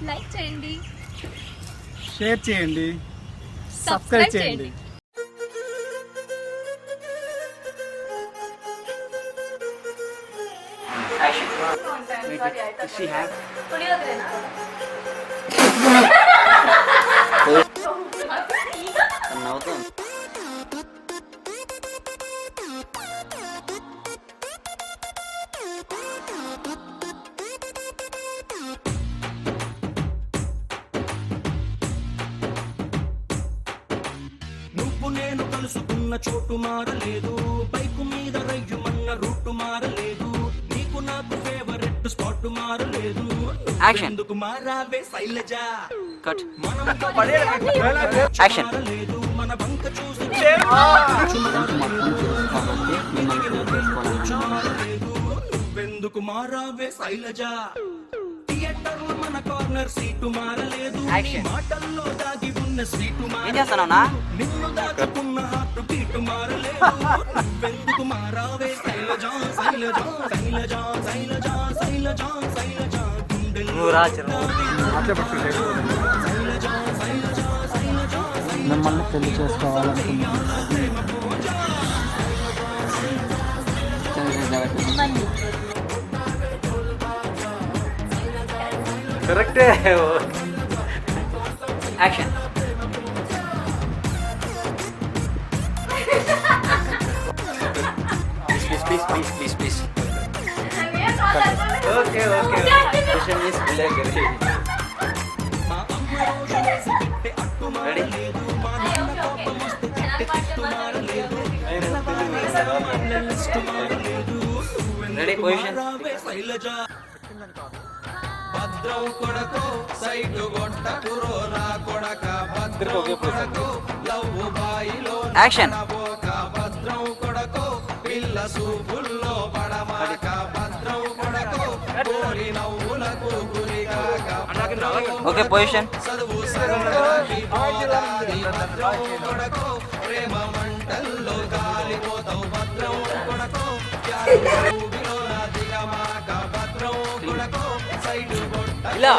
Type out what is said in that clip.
Like చేయండి, share చేయండి, subscribe చేయండి. నువ్వు నేను కలుసుకున్న చోటు మారలేదు, బైకు మీద రయ్యుమన్న రూటు మారలేదు, నీకు నాకు ఫేవరెట్ స్పాట్ మారలేదు. ఎందుకు మారావే శైలజ, మనం మారలేదు, మన బంక చూసి నువ్వెందుకు మారావే శైలజ. థియేటర్ మన కార్నర్ సీటు మారలేదు, మాటల్లో దాగి ఉన్న సీటు మారలేదు, నిన్ను దాచుకున్న హార్ట్ బీటు మారలేదు. నువ్వెందుకు మారావే శైలజ, శైలజ, శైలజ, శైలజ, శైలజ, శైలజ, గుండెల్లో మిమ్మల్ని పెళ్లి చేసుకోవాలనుకున్నాను. కరెక్టే. Action. Please okay question is ready position. భద్రం కొడకో సైటు గొట్టకురో నా కొడక, భద్రం కొడకో లవ్వు బాయిలో నడబోక, భద్రం కొడకో పిల్ల సూపుల్లో పడమాక, భద్రం కొడకో కోరి నవ్వులకు గురిగాక, ఓకే పొజిషన్. చదువు సరళి పోదాది, భద్రం కొడకో ప్రేమ మంటల్లో కాలిపోతావు, భద్రం కొడకో దిగమాక, భద్రం కొడకో సైటు ఇలా